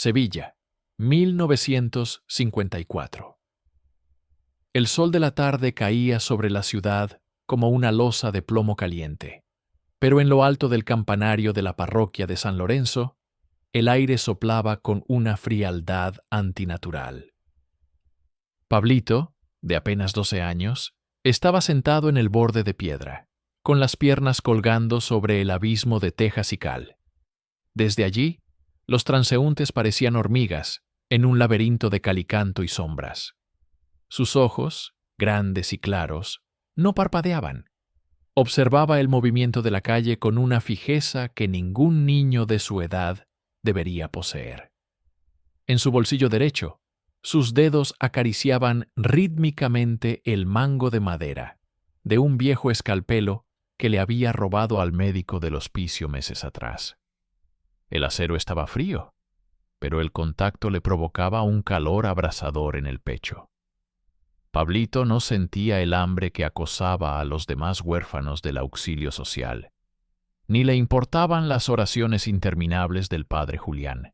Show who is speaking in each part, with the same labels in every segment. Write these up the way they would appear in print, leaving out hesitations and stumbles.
Speaker 1: Sevilla, 1954. El sol de la tarde caía sobre la ciudad como una losa de plomo caliente, pero en lo alto del campanario de la parroquia de San Lorenzo, el aire soplaba con una frialdad antinatural. Pablito, de apenas 12 años, estaba sentado en el borde de piedra, con las piernas colgando sobre el abismo de tejas y cal. Desde allí, los transeúntes parecían hormigas en un laberinto de calicanto y sombras. Sus ojos, grandes y claros, no parpadeaban. Observaba el movimiento de la calle con una fijeza que ningún niño de su edad debería poseer. En su bolsillo derecho, sus dedos acariciaban rítmicamente el mango de madera de un viejo escalpelo que le había robado al médico del hospicio meses atrás. El acero estaba frío, pero el contacto le provocaba un calor abrasador en el pecho. Pablito no sentía el hambre que acosaba a los demás huérfanos del auxilio social, ni le importaban las oraciones interminables del padre Julián.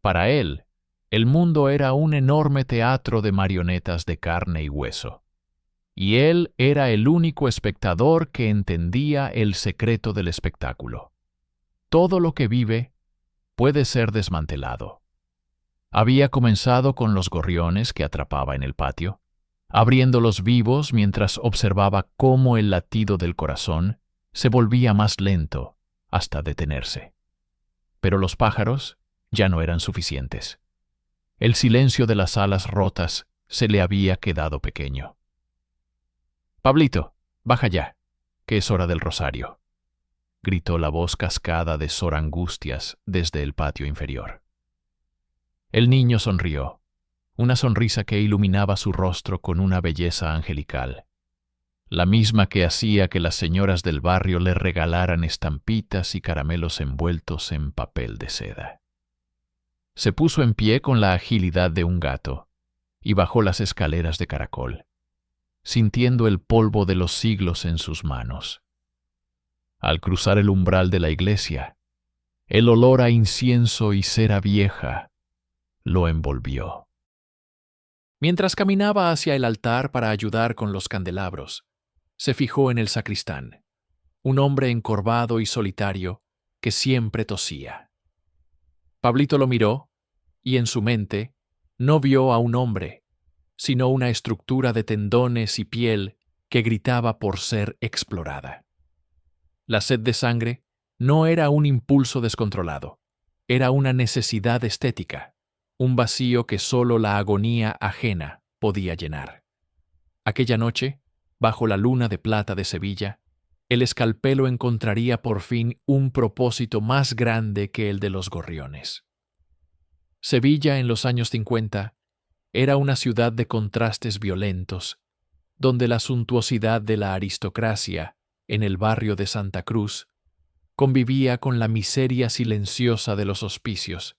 Speaker 1: Para él, el mundo era un enorme teatro de marionetas de carne y hueso, y él era el único espectador que entendía el secreto del espectáculo. Todo lo que vive puede ser desmantelado. Había comenzado con los gorriones que atrapaba en el patio, abriéndolos vivos mientras observaba cómo el latido del corazón se volvía más lento hasta detenerse. Pero los pájaros ya no eran suficientes. El silencio de las alas rotas se le había quedado pequeño. «Pablito, baja ya, que es hora del rosario», gritó la voz cascada de Sor Angustias desde el patio inferior. El niño sonrió, una sonrisa que iluminaba su rostro con una belleza angelical, la misma que hacía que las señoras del barrio le regalaran estampitas y caramelos envueltos en papel de seda. Se puso en pie con la agilidad de un gato y bajó las escaleras de caracol, sintiendo el polvo de los siglos en sus manos. Al cruzar el umbral de la iglesia, el olor a incienso y cera vieja lo envolvió. Mientras caminaba hacia el altar para ayudar con los candelabros, se fijó en el sacristán, un hombre encorvado y solitario que siempre tosía. Pablito lo miró y en su mente no vio a un hombre, sino una estructura de tendones y piel que gritaba por ser explorada. La sed de sangre no era un impulso descontrolado, era una necesidad estética, un vacío que solo la agonía ajena podía llenar. Aquella noche, bajo la luna de plata de Sevilla, el escalpelo encontraría por fin un propósito más grande que el de los gorriones. Sevilla en los años 50 era una ciudad de contrastes violentos, donde la suntuosidad de la aristocracia en el barrio de Santa Cruz convivía con la miseria silenciosa de los hospicios.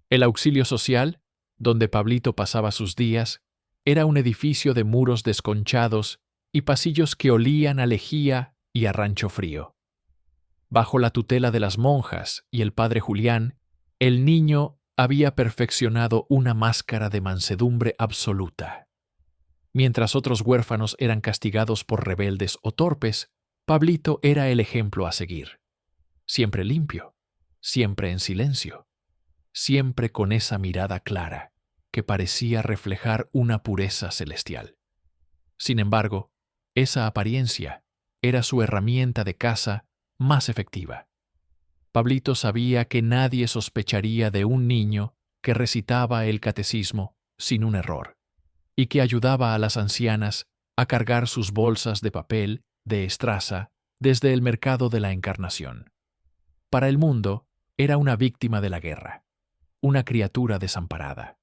Speaker 1: El auxilio social, donde Pablito pasaba sus días, era un edificio de muros desconchados y pasillos que olían a lejía y a rancho frío. Bajo la tutela de las monjas y el padre Julián, el niño había perfeccionado una máscara de mansedumbre absoluta. Mientras otros huérfanos eran castigados por rebeldes o torpes, Pablito era el ejemplo a seguir. Siempre limpio, siempre en silencio, siempre con esa mirada clara que parecía reflejar una pureza celestial. Sin embargo, esa apariencia era su herramienta de caza más efectiva. Pablito sabía que nadie sospecharía de un niño que recitaba el catecismo sin un error y que ayudaba a las ancianas a cargar sus bolsas de papel de estraza desde el mercado de la Encarnación. Para el mundo, era una víctima de la guerra, una criatura desamparada.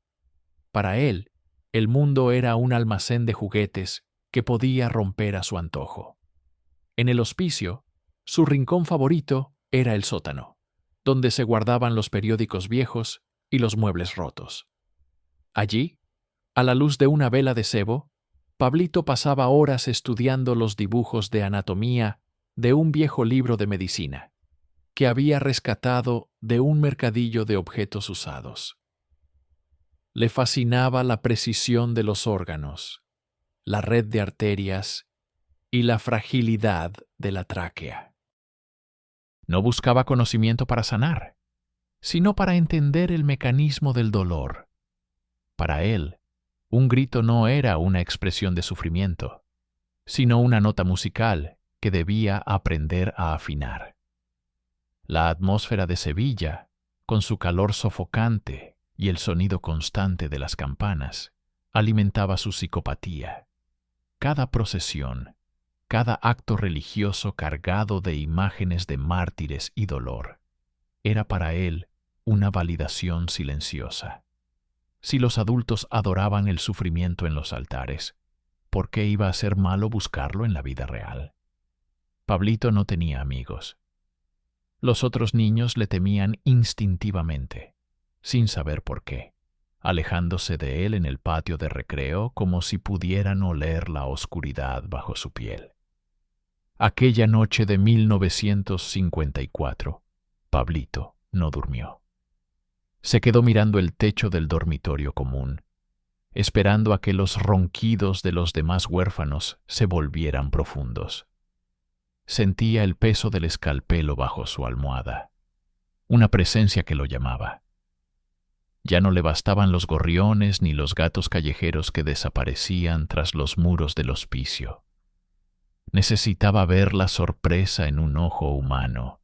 Speaker 1: Para él, el mundo era un almacén de juguetes que podía romper a su antojo. En el hospicio, su rincón favorito era el sótano, donde se guardaban los periódicos viejos y los muebles rotos. Allí, a la luz de una vela de sebo, Pablito pasaba horas estudiando los dibujos de anatomía de un viejo libro de medicina, que había rescatado de un mercadillo de objetos usados. Le fascinaba la precisión de los órganos, la red de arterias y la fragilidad de la tráquea. No buscaba conocimiento para sanar, sino para entender el mecanismo del dolor. Para él, un grito no era una expresión de sufrimiento, sino una nota musical que debía aprender a afinar. La atmósfera de Sevilla, con su calor sofocante y el sonido constante de las campanas, alimentaba su psicopatía. Cada procesión, cada acto religioso cargado de imágenes de mártires y dolor, era para él una validación silenciosa. Si los adultos adoraban el sufrimiento en los altares, ¿por qué iba a ser malo buscarlo en la vida real? Pablito no tenía amigos. Los otros niños le temían instintivamente, sin saber por qué, alejándose de él en el patio de recreo como si pudieran oler la oscuridad bajo su piel. Aquella noche de 1954, Pablito no durmió. Se quedó mirando el techo del dormitorio común, esperando a que los ronquidos de los demás huérfanos se volvieran profundos. Sentía el peso del escalpelo bajo su almohada, una presencia que lo llamaba. Ya no le bastaban los gorriones ni los gatos callejeros que desaparecían tras los muros del hospicio. Necesitaba ver la sorpresa en un ojo humano,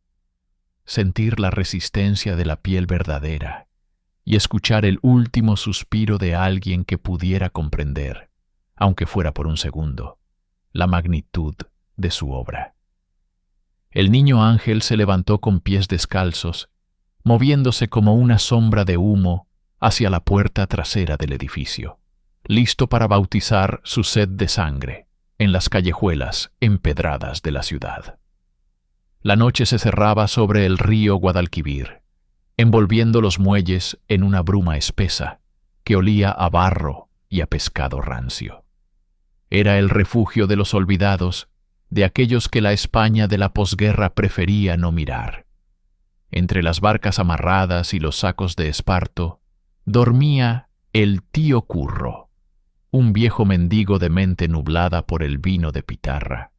Speaker 1: sentir la resistencia de la piel verdadera y escuchar el último suspiro de alguien que pudiera comprender, aunque fuera por un segundo, la magnitud de su obra. El niño ángel se levantó con pies descalzos, moviéndose como una sombra de humo hacia la puerta trasera del edificio, listo para bautizar su sed de sangre en las callejuelas empedradas de la ciudad. La noche se cerraba sobre el río Guadalquivir, envolviendo los muelles en una bruma espesa que olía a barro y a pescado rancio. Era el refugio de los olvidados, de aquellos que la España de la posguerra prefería no mirar. Entre las barcas amarradas y los sacos de esparto, dormía el tío Curro, un viejo mendigo de mente nublada por el vino de pitarra,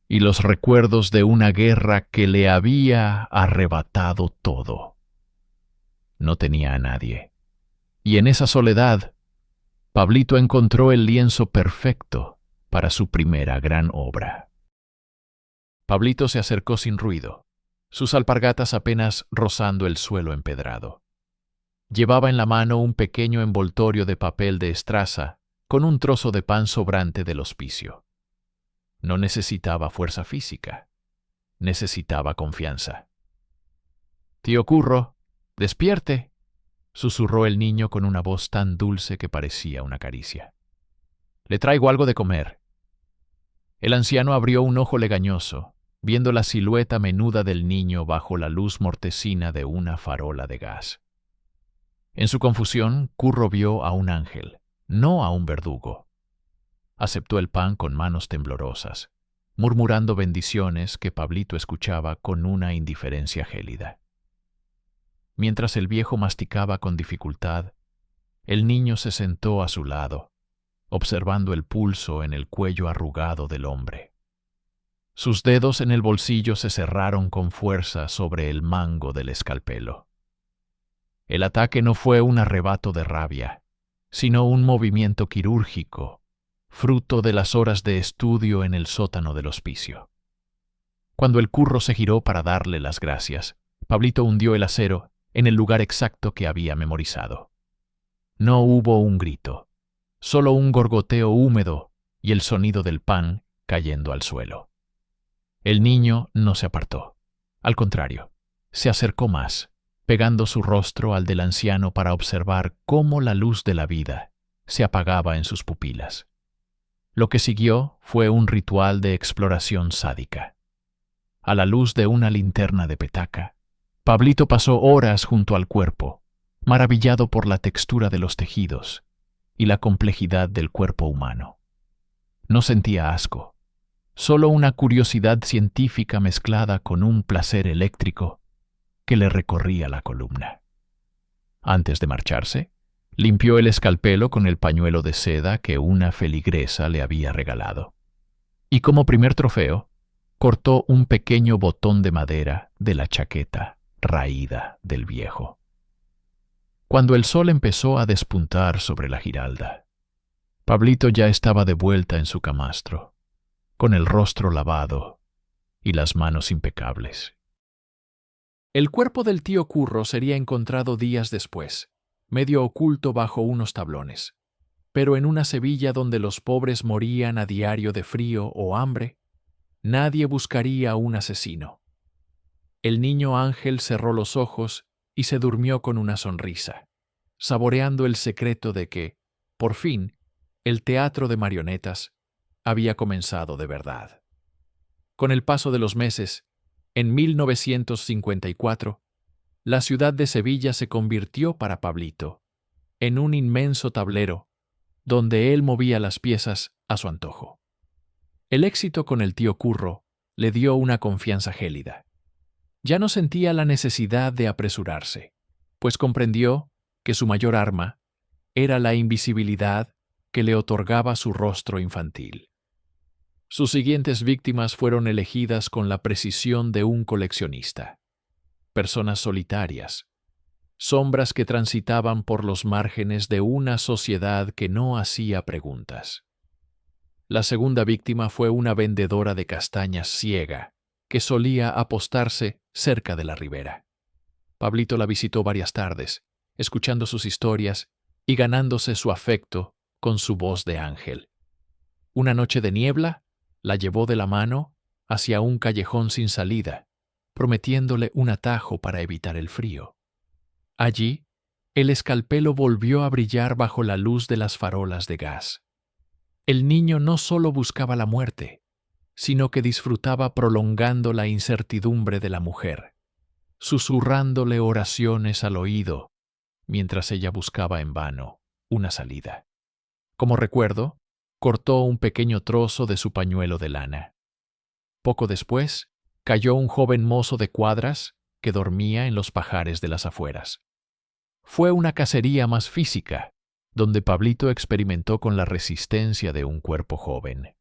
Speaker 1: y los recuerdos de una guerra que le había arrebatado todo. No tenía a nadie, y en esa soledad, Pablito encontró el lienzo perfecto para su primera gran obra. Pablito se acercó sin ruido, sus alpargatas apenas rozando el suelo empedrado. Llevaba en la mano un pequeño envoltorio de papel de estraza con un trozo de pan sobrante del hospicio. No necesitaba fuerza física, necesitaba confianza. «Tío Curro, despierte», susurró el niño con una voz tan dulce que parecía una caricia. «Le traigo algo de comer». El anciano abrió un ojo legañoso, viendo la silueta menuda del niño bajo la luz mortecina de una farola de gas. En su confusión, Curro vio a un ángel, no a un verdugo. Aceptó el pan con manos temblorosas, murmurando bendiciones que Pablito escuchaba con una indiferencia gélida. Mientras el viejo masticaba con dificultad, el niño se sentó a su lado, observando el pulso en el cuello arrugado del hombre. Sus dedos en el bolsillo se cerraron con fuerza sobre el mango del escalpelo. El ataque no fue un arrebato de rabia, sino un movimiento quirúrgico, fruto de las horas de estudio en el sótano del hospicio. Cuando el Curro se giró para darle las gracias, Pablito hundió el acero en el lugar exacto que había memorizado. No hubo un grito, solo un gorgoteo húmedo y el sonido del pan cayendo al suelo. El niño no se apartó. Al contrario, se acercó más, pegando su rostro al del anciano para observar cómo la luz de la vida se apagaba en sus pupilas. Lo que siguió fue un ritual de exploración sádica. A la luz de una linterna de petaca, Pablito pasó horas junto al cuerpo, maravillado por la textura de los tejidos y la complejidad del cuerpo humano. No sentía asco, solo una curiosidad científica mezclada con un placer eléctrico que le recorría la columna. Antes de marcharse, limpió el escalpelo con el pañuelo de seda que una feligresa le había regalado. Y como primer trofeo, cortó un pequeño botón de madera de la chaqueta raída del viejo. Cuando el sol empezó a despuntar sobre la Giralda, Pablito ya estaba de vuelta en su camastro, con el rostro lavado y las manos impecables. El cuerpo del tío Curro sería encontrado días después, medio oculto bajo unos tablones. Pero en una Sevilla donde los pobres morían a diario de frío o hambre, nadie buscaría a un asesino. El niño Ángel cerró los ojos y se durmió con una sonrisa, saboreando el secreto de que, por fin, el teatro de marionetas había comenzado de verdad. Con el paso de los meses, en 1954, la ciudad de Sevilla se convirtió para Pablito en un inmenso tablero donde él movía las piezas a su antojo. El éxito con el tío Curro le dio una confianza gélida. Ya no sentía la necesidad de apresurarse, pues comprendió que su mayor arma era la invisibilidad que le otorgaba su rostro infantil. Sus siguientes víctimas fueron elegidas con la precisión de un coleccionista. Personas solitarias, sombras que transitaban por los márgenes de una sociedad que no hacía preguntas. La segunda víctima fue una vendedora de castañas ciega, que solía apostarse cerca de la ribera. Pablito la visitó varias tardes, escuchando sus historias y ganándose su afecto con su voz de ángel. Una noche de niebla, la llevó de la mano hacia un callejón sin salida, prometiéndole un atajo para evitar el frío. Allí, el escalpelo volvió a brillar bajo la luz de las farolas de gas. El niño no solo buscaba la muerte, sino que disfrutaba prolongando la incertidumbre de la mujer, susurrándole oraciones al oído, mientras ella buscaba en vano una salida. Como recuerdo, cortó un pequeño trozo de su pañuelo de lana. Poco después, cayó un joven mozo de cuadras que dormía en los pajares de las afueras. Fue una cacería más física, donde Pablito experimentó con la resistencia de un cuerpo joven.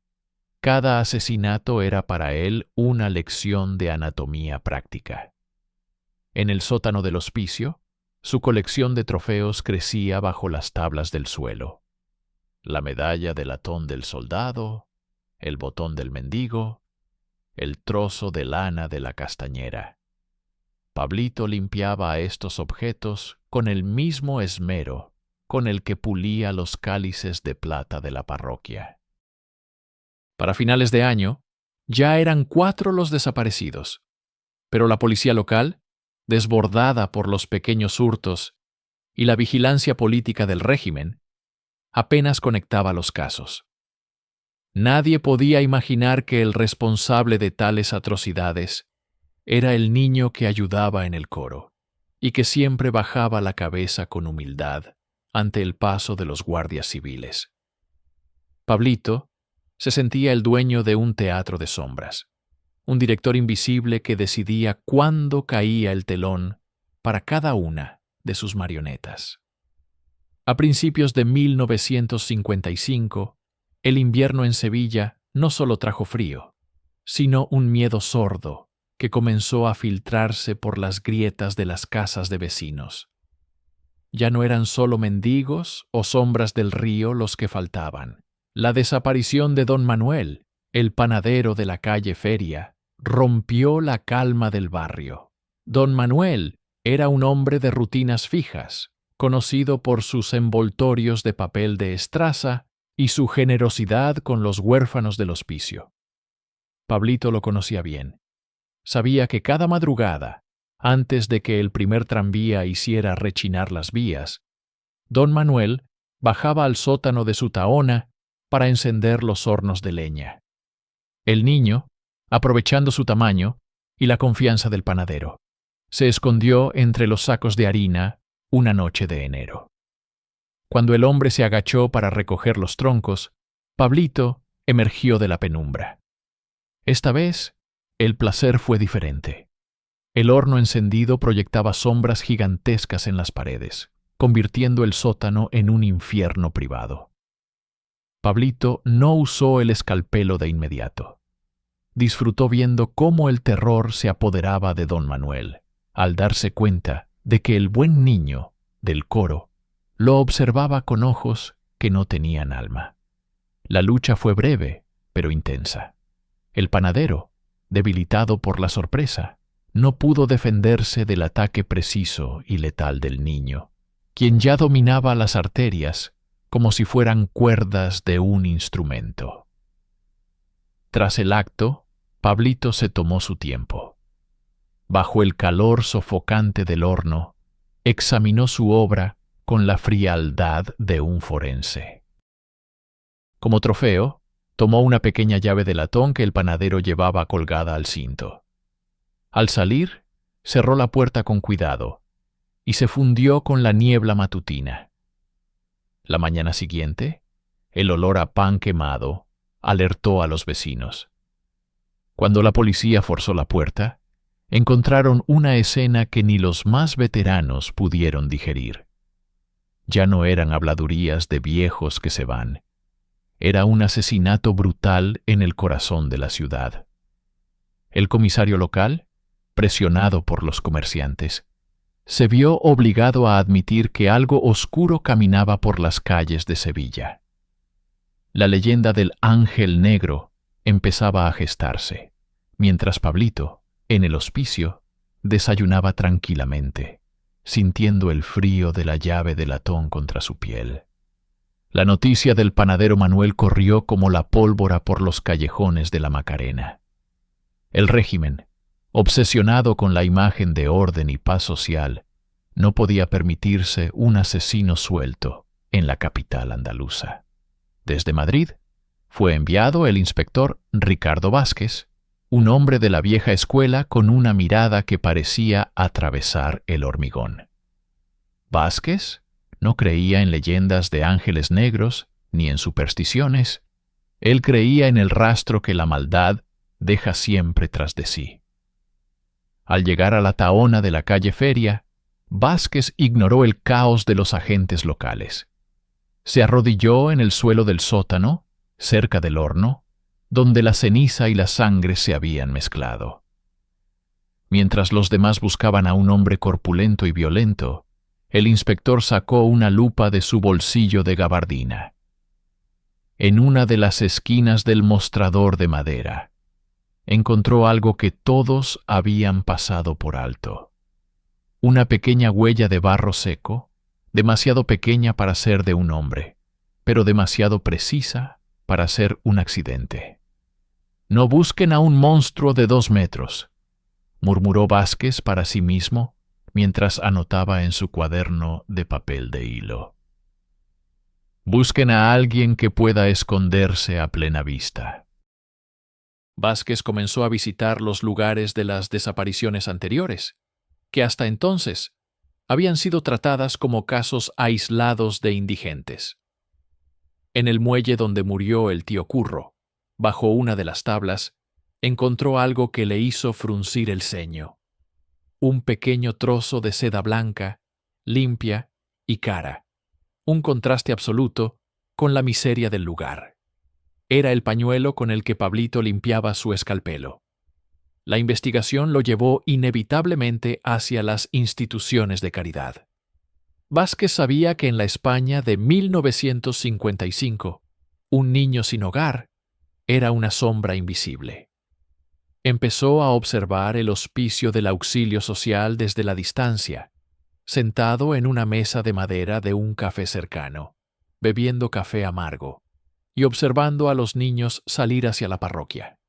Speaker 1: Cada asesinato era para él una lección de anatomía práctica. En el sótano del hospicio, su colección de trofeos crecía bajo las tablas del suelo. La medalla de latón del soldado, el botón del mendigo, el trozo de lana de la castañera. Pablito limpiaba a estos objetos con el mismo esmero con el que pulía los cálices de plata de la parroquia. Para finales de año, ya eran 4 los desaparecidos, pero la policía local, desbordada por los pequeños hurtos y la vigilancia política del régimen, apenas conectaba los casos. Nadie podía imaginar que el responsable de tales atrocidades era el niño que ayudaba en el coro y que siempre bajaba la cabeza con humildad ante el paso de los guardias civiles. Pablito se sentía el dueño de un teatro de sombras, un director invisible que decidía cuándo caía el telón para cada una de sus marionetas. A principios de 1955, el invierno en Sevilla no solo trajo frío, sino un miedo sordo que comenzó a filtrarse por las grietas de las casas de vecinos. Ya no eran solo mendigos o sombras del río los que faltaban. La desaparición de don Manuel, el panadero de la calle Feria, rompió la calma del barrio. Don Manuel era un hombre de rutinas fijas, conocido por sus envoltorios de papel de estraza y su generosidad con los huérfanos del hospicio. Pablito lo conocía bien. Sabía que cada madrugada, antes de que el primer tranvía hiciera rechinar las vías, don Manuel bajaba al sótano de su tahona para encender los hornos de leña. El niño, aprovechando su tamaño y la confianza del panadero, se escondió entre los sacos de harina una noche de enero. Cuando el hombre se agachó para recoger los troncos, Pablito emergió de la penumbra. Esta vez, el placer fue diferente. El horno encendido proyectaba sombras gigantescas en las paredes, convirtiendo el sótano en un infierno privado. Pablito no usó el escalpelo de inmediato. Disfrutó viendo cómo el terror se apoderaba de don Manuel, al darse cuenta de que el buen niño del coro lo observaba con ojos que no tenían alma. La lucha fue breve, pero intensa. El panadero, debilitado por la sorpresa, no pudo defenderse del ataque preciso y letal del niño, quien ya dominaba las arterias como si fueran cuerdas de un instrumento. Tras el acto, Pablito se tomó su tiempo. Bajo el calor sofocante del horno, examinó su obra con la frialdad de un forense. Como trofeo, tomó una pequeña llave de latón que el panadero llevaba colgada al cinto. Al salir, cerró la puerta con cuidado y se fundió con la niebla matutina. La mañana siguiente, el olor a pan quemado alertó a los vecinos. Cuando la policía forzó la puerta, encontraron una escena que ni los más veteranos pudieron digerir. Ya no eran habladurías de viejos que se van. Era un asesinato brutal en el corazón de la ciudad. El comisario local, presionado por los comerciantes, se vio obligado a admitir que algo oscuro caminaba por las calles de Sevilla. La leyenda del ángel negro empezaba a gestarse, mientras Pablito, en el hospicio, desayunaba tranquilamente, sintiendo el frío de la llave de latón contra su piel. La noticia del panadero Manuel corrió como la pólvora por los callejones de la Macarena. El régimen, obsesionado con la imagen de orden y paz social, no podía permitirse un asesino suelto en la capital andaluza. Desde Madrid fue enviado el inspector Ricardo Vázquez, un hombre de la vieja escuela con una mirada que parecía atravesar el hormigón. Vázquez no creía en leyendas de ángeles negros ni en supersticiones. Él creía en el rastro que la maldad deja siempre tras de sí. Al llegar a la tahona de la calle Feria, Vázquez ignoró el caos de los agentes locales. Se arrodilló en el suelo del sótano, cerca del horno, donde la ceniza y la sangre se habían mezclado. Mientras los demás buscaban a un hombre corpulento y violento, el inspector sacó una lupa de su bolsillo de gabardina. En una de las esquinas del mostrador de madera, encontró algo que todos habían pasado por alto. Una pequeña huella de barro seco, demasiado pequeña para ser de un hombre, pero demasiado precisa para ser un accidente. «No busquen a un monstruo de 2 metros», murmuró Vázquez para sí mismo mientras anotaba en su cuaderno de papel de hilo. «Busquen a alguien que pueda esconderse a plena vista». Vázquez comenzó a visitar los lugares de las desapariciones anteriores, que hasta entonces habían sido tratadas como casos aislados de indigentes. En el muelle donde murió el tío Curro, bajo una de las tablas, encontró algo que le hizo fruncir el ceño. Un pequeño trozo de seda blanca, limpia y cara. Un contraste absoluto con la miseria del lugar. Era el pañuelo con el que Pablito limpiaba su escalpelo. La investigación lo llevó inevitablemente hacia las instituciones de caridad. Vázquez sabía que en la España de 1955, un niño sin hogar era una sombra invisible. Empezó a observar el hospicio del auxilio social desde la distancia, sentado en una mesa de madera de un café cercano, bebiendo café amargo y observando a los niños salir hacia la parroquia.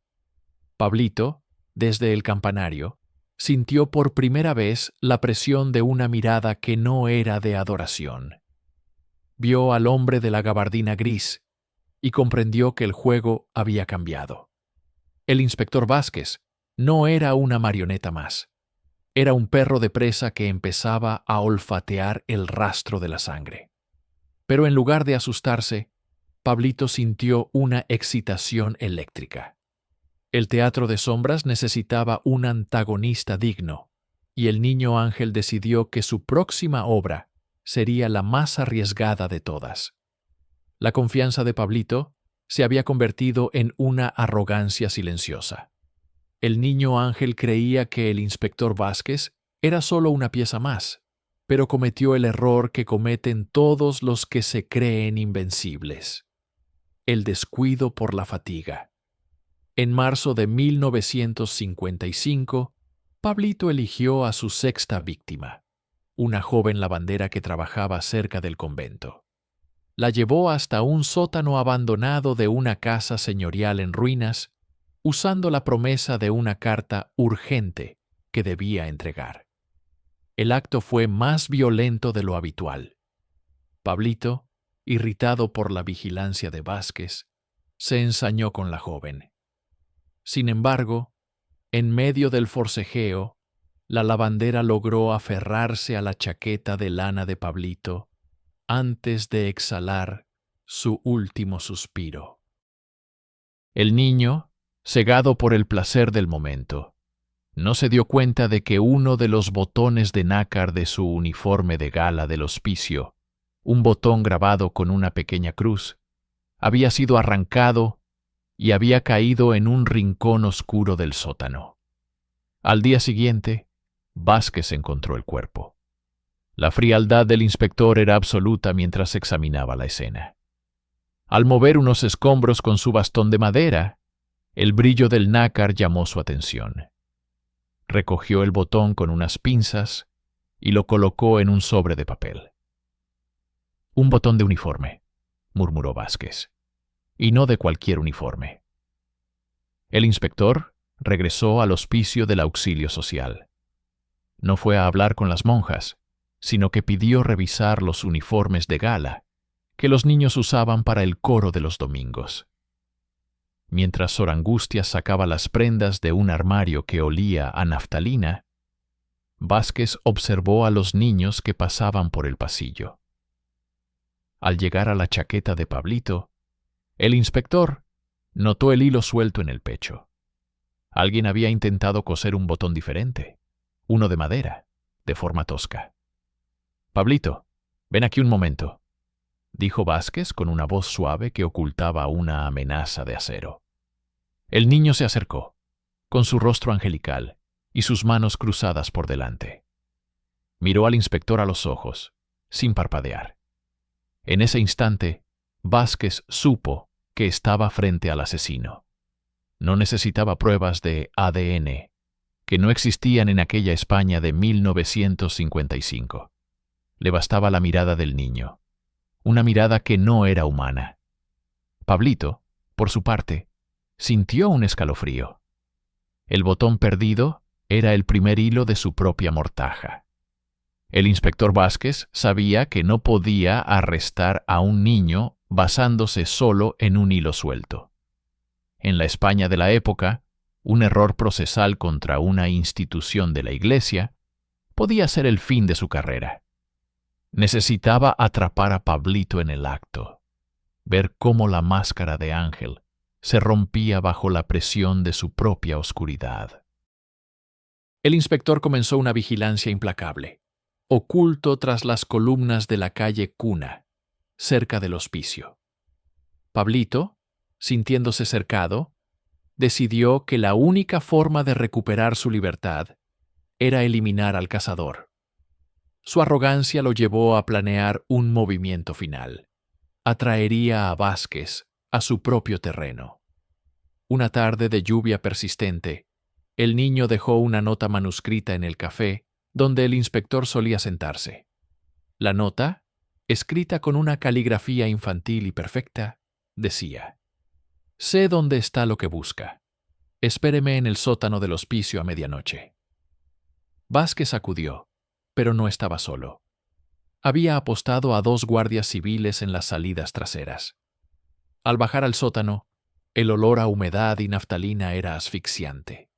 Speaker 1: Pablito, desde el campanario, sintió por primera vez la presión de una mirada que no era de adoración. Vio al hombre de la gabardina gris y comprendió que el juego había cambiado. El inspector Vázquez no era una marioneta más. Era un perro de presa que empezaba a olfatear el rastro de la sangre. Pero en lugar de asustarse, Pablito sintió una excitación eléctrica. El teatro de sombras necesitaba un antagonista digno, y el niño ángel decidió que su próxima obra sería la más arriesgada de todas. La confianza de Pablito se había convertido en una arrogancia silenciosa. El niño ángel creía que el inspector Vázquez era solo una pieza más, pero cometió el error que cometen todos los que se creen invencibles: el descuido por la fatiga. En marzo de 1955, Pablito eligió a su sexta víctima, una joven lavandera que trabajaba cerca del convento. La llevó hasta un sótano abandonado de una casa señorial en ruinas, usando la promesa de una carta urgente que debía entregar. El acto fue más violento de lo habitual. Pablito, irritado por la vigilancia de Vázquez, se ensañó con la joven. Sin embargo, en medio del forcejeo, la lavandera logró aferrarse a la chaqueta de lana de Pablito antes de exhalar su último suspiro. El niño, cegado por el placer del momento, no se dio cuenta de que uno de los botones de nácar de su uniforme de gala del hospicio, un botón grabado con una pequeña cruz, había sido arrancado y había caído en un rincón oscuro del sótano. Al día siguiente, Vázquez encontró el cuerpo. La frialdad del inspector era absoluta mientras examinaba la escena. Al mover unos escombros con su bastón de madera, el brillo del nácar llamó su atención. Recogió el botón con unas pinzas y lo colocó en un sobre de papel. «Un botón de uniforme», murmuró Vázquez, «y no de cualquier uniforme». El inspector regresó al hospicio del auxilio social. No fue a hablar con las monjas, sino que pidió revisar los uniformes de gala que los niños usaban para el coro de los domingos. Mientras Sor Angustias sacaba las prendas de un armario que olía a naftalina, Vázquez observó a los niños que pasaban por el pasillo. Al llegar a la chaqueta de Pablito, el inspector notó el hilo suelto en el pecho. Alguien había intentado coser un botón diferente, uno de madera, de forma tosca. «Pablito, ven aquí un momento», dijo Vázquez con una voz suave que ocultaba una amenaza de acero. El niño se acercó, con su rostro angelical y sus manos cruzadas por delante. Miró al inspector a los ojos, sin parpadear. En ese instante, Vázquez supo que estaba frente al asesino. No necesitaba pruebas de ADN, que no existían en aquella España de 1955. Le bastaba la mirada del niño, una mirada que no era humana. Pablito, por su parte, sintió un escalofrío. El botón perdido era el primer hilo de su propia mortaja. El inspector Vázquez sabía que no podía arrestar a un niño basándose solo en un hilo suelto. En la España de la época, un error procesal contra una institución de la Iglesia podía ser el fin de su carrera. Necesitaba atrapar a Pablito en el acto, ver cómo la máscara de ángel se rompía bajo la presión de su propia oscuridad. El inspector comenzó una vigilancia implacable, oculto tras las columnas de la calle Cuna, cerca del hospicio. Pablito, sintiéndose cercado, decidió que la única forma de recuperar su libertad era eliminar al cazador. Su arrogancia lo llevó a planear un movimiento final. Atraería a Vázquez a su propio terreno. Una tarde de lluvia persistente, el niño dejó una nota manuscrita en el café donde el inspector solía sentarse. La nota, escrita con una caligrafía infantil y perfecta, decía: «Sé dónde está lo que busca. Espéreme en el sótano del hospicio a medianoche». Vázquez acudió, pero no estaba solo. Había apostado a 2 guardias civiles en las salidas traseras. Al bajar al sótano, el olor a humedad y naftalina era asfixiante.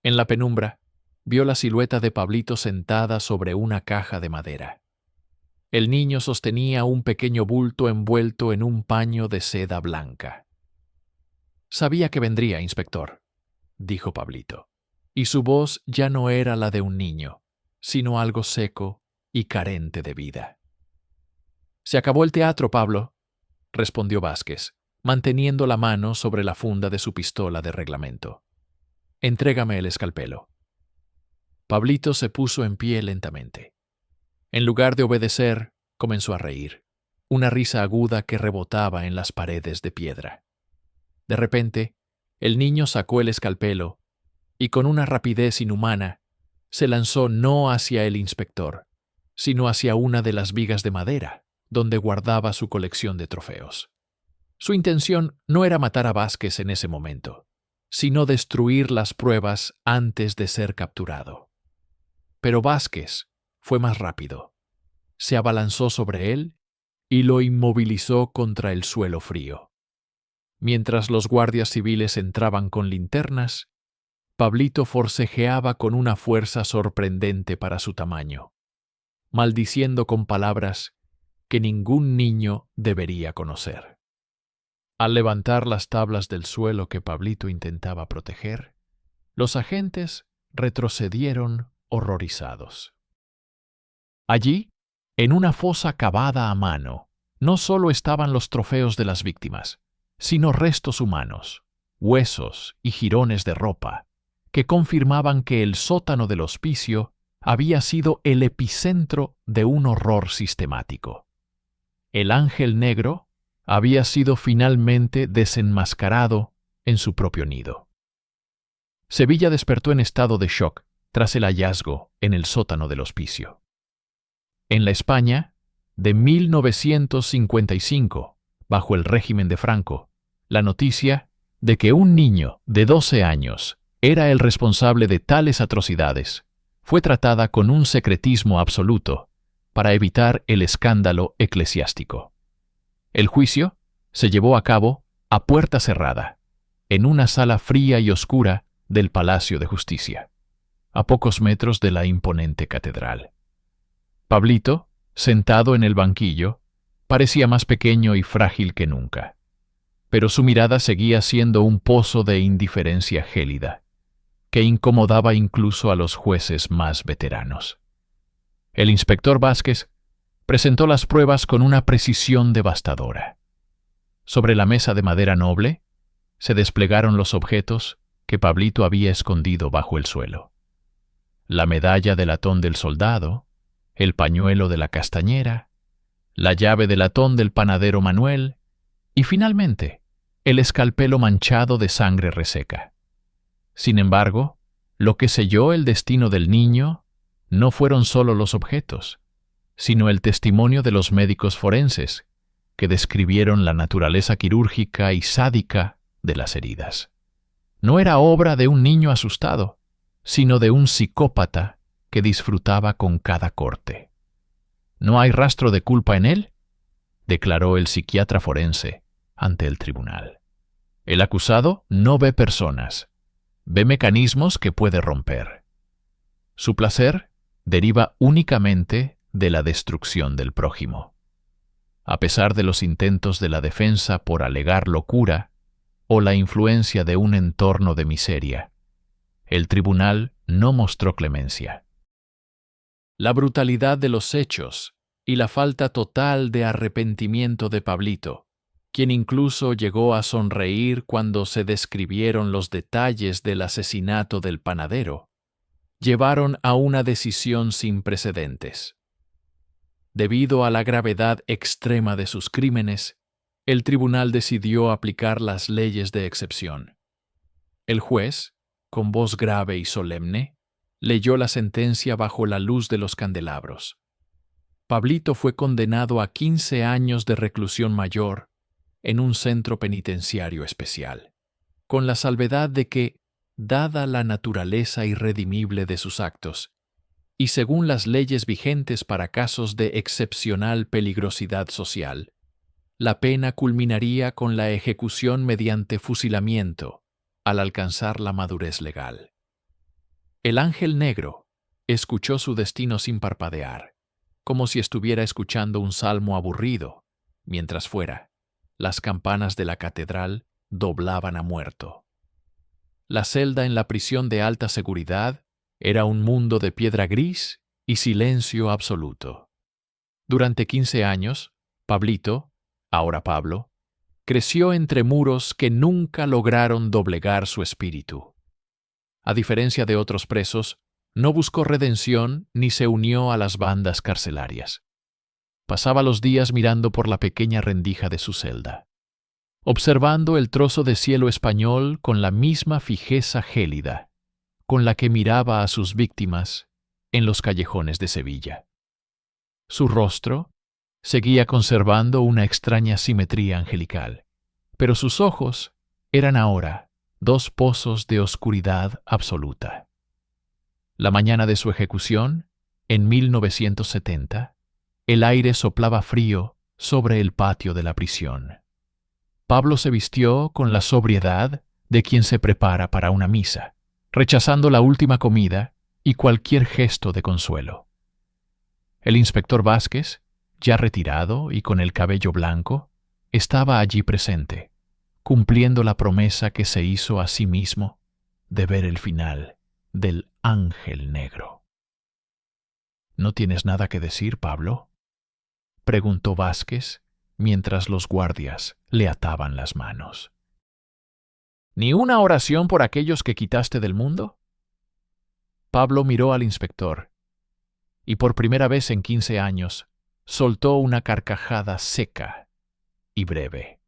Speaker 1: En la penumbra, vio la silueta de Pablito sentada sobre una caja de madera. El niño sostenía un pequeño bulto envuelto en un paño de seda blanca. «Sabía que vendría, inspector», dijo Pablito. y su voz ya no era la de un niño, sino algo seco y carente de vida. «Se acabó el teatro, Pablo», respondió Vázquez, manteniendo la mano sobre la funda de su pistola de reglamento. «Entrégame el escalpelo». Pablito se puso en pie lentamente. En lugar de obedecer, comenzó a reír, una risa aguda que rebotaba en las paredes de piedra. De repente, el niño sacó el escalpelo y con una rapidez inhumana se lanzó no hacia el inspector, sino hacia una de las vigas de madera donde guardaba su colección de trofeos. Su intención no era matar a Vázquez en ese momento, sino destruir las pruebas antes de ser capturado. Pero Vázquez fue más rápido. Se abalanzó sobre él y lo inmovilizó contra el suelo frío. Mientras los guardias civiles entraban con linternas, Pablito forcejeaba con una fuerza sorprendente para su tamaño, maldiciendo con palabras que ningún niño debería conocer. Al levantar las tablas del suelo que Pablito intentaba proteger, los agentes retrocedieron horrorizados. Allí, en una fosa cavada a mano, no solo estaban los trofeos de las víctimas, sino restos humanos, huesos y jirones de ropa, que confirmaban que el sótano del hospicio había sido el epicentro de un horror sistemático. El ángel negro había sido finalmente desenmascarado en su propio nido. Sevilla despertó en estado de shock tras el hallazgo en el sótano del hospicio. En la España de 1955, bajo el régimen de Franco, la noticia de que un niño de 12 años era el responsable de tales atrocidades fue tratada con un secretismo absoluto para evitar el escándalo eclesiástico. El juicio se llevó a cabo a puerta cerrada, en una sala fría y oscura del Palacio de Justicia, a pocos metros de la imponente catedral. Pablito, sentado en el banquillo, parecía más pequeño y frágil que nunca, pero su mirada seguía siendo un pozo de indiferencia gélida, que incomodaba incluso a los jueces más veteranos. El inspector Vázquez presentó las pruebas con una precisión devastadora. Sobre la mesa de madera noble se desplegaron los objetos que Pablito había escondido bajo el suelo. La medalla de latón del soldado, el pañuelo de la castañera, la llave de latón del panadero Manuel y, finalmente, el escalpelo manchado de sangre reseca. Sin embargo, lo que selló el destino del niño no fueron solo los objetos, sino el testimonio de los médicos forenses, que describieron la naturaleza quirúrgica y sádica de las heridas. No era obra de un niño asustado, sino de un psicópata que disfrutaba con cada corte. «¿No hay rastro de culpa en él?», declaró el psiquiatra forense ante el tribunal. «El acusado no ve personas, ve mecanismos que puede romper. Su placer deriva únicamente de la destrucción del prójimo. A pesar de los intentos de la defensa por alegar locura o la influencia de un entorno de miseria, el tribunal no mostró clemencia. La brutalidad de los hechos y la falta total de arrepentimiento de Pablito, quien incluso llegó a sonreír cuando se describieron los detalles del asesinato del panadero, llevaron a una decisión sin precedentes. Debido a la gravedad extrema de sus crímenes, el tribunal decidió aplicar las leyes de excepción. El juez, con voz grave y solemne, leyó la sentencia bajo la luz de los candelabros. Pablito fue condenado a 15 años de reclusión mayor en un centro penitenciario especial, con la salvedad de que, dada la naturaleza irredimible de sus actos, y según las leyes vigentes para casos de excepcional peligrosidad social, la pena culminaría con la ejecución mediante fusilamiento al alcanzar la madurez legal. El ángel negro escuchó su destino sin parpadear, como si estuviera escuchando un salmo aburrido, mientras fuera, las campanas de la catedral doblaban a muerto. la celda en la prisión de alta seguridad era un mundo de piedra gris y silencio absoluto. Durante 15 años, Pablito, ahora Pablo, creció entre muros que nunca lograron doblegar su espíritu. A diferencia de otros presos, no buscó redención ni se unió a las bandas carcelarias. Pasaba los días mirando por la pequeña rendija de su celda, observando el trozo de cielo español con la misma fijeza gélida con la que miraba a sus víctimas en los callejones de Sevilla. Su rostro seguía conservando una extraña simetría angelical, pero sus ojos eran ahora dos pozos de oscuridad absoluta. La mañana de su ejecución, en 1970, el aire soplaba frío sobre el patio de la prisión. Pablo se vistió con la sobriedad de quien se prepara para una misa, rechazando la última comida y cualquier gesto de consuelo. El inspector Vázquez, ya retirado y con el cabello blanco, estaba allí presente, cumpliendo la promesa que se hizo a sí mismo de ver el final del Ángel Negro. ¿No tienes nada que decir, Pablo?, preguntó Vázquez mientras los guardias le ataban las manos. ¿Ni una oración por aquellos que quitaste del mundo? Pablo miró al inspector y por primera vez en 15 años soltó una carcajada seca y breve.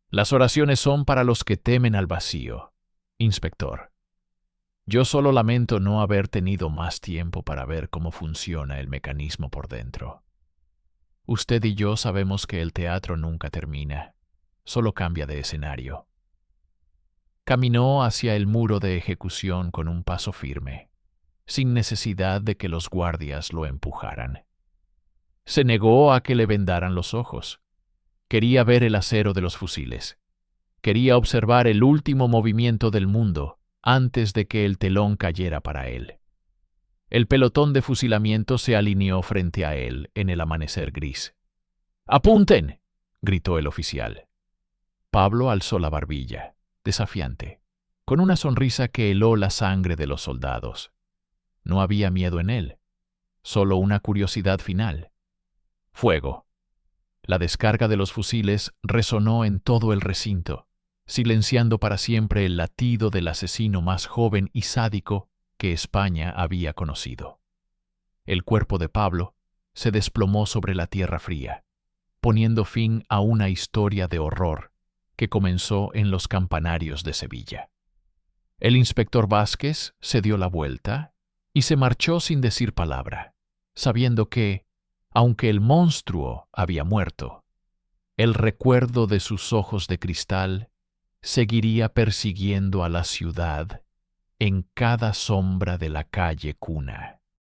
Speaker 1: Las oraciones son para los que temen al vacío, inspector. Yo solo lamento no haber tenido más tiempo para ver cómo funciona el mecanismo por dentro. Usted y yo sabemos que el teatro nunca termina, solo cambia de escenario. Caminó hacia el muro de ejecución con un paso firme, sin necesidad de que los guardias lo empujaran. Se negó a que le vendaran los ojos. Quería ver el acero de los fusiles. Quería observar el último movimiento del mundo antes de que el telón cayera para él. El pelotón de fusilamiento se alineó frente a él en el amanecer gris. ¡Apunten!, gritó el oficial. Pablo alzó la barbilla, desafiante, con una sonrisa que heló la sangre de los soldados. No había miedo en él, solo una curiosidad final. ¡Fuego! La descarga de los fusiles resonó en todo el recinto, silenciando para siempre el latido del asesino más joven y sádico que España había conocido. El cuerpo de Pablo se desplomó sobre la tierra fría, poniendo fin a una historia de horror que comenzó en los campanarios de Sevilla. El inspector Vázquez se dio la vuelta y se marchó sin decir palabra, sabiendo que, aunque el monstruo había muerto, el recuerdo de sus ojos de cristal seguiría persiguiendo a la ciudad en cada sombra de la calle Cuna.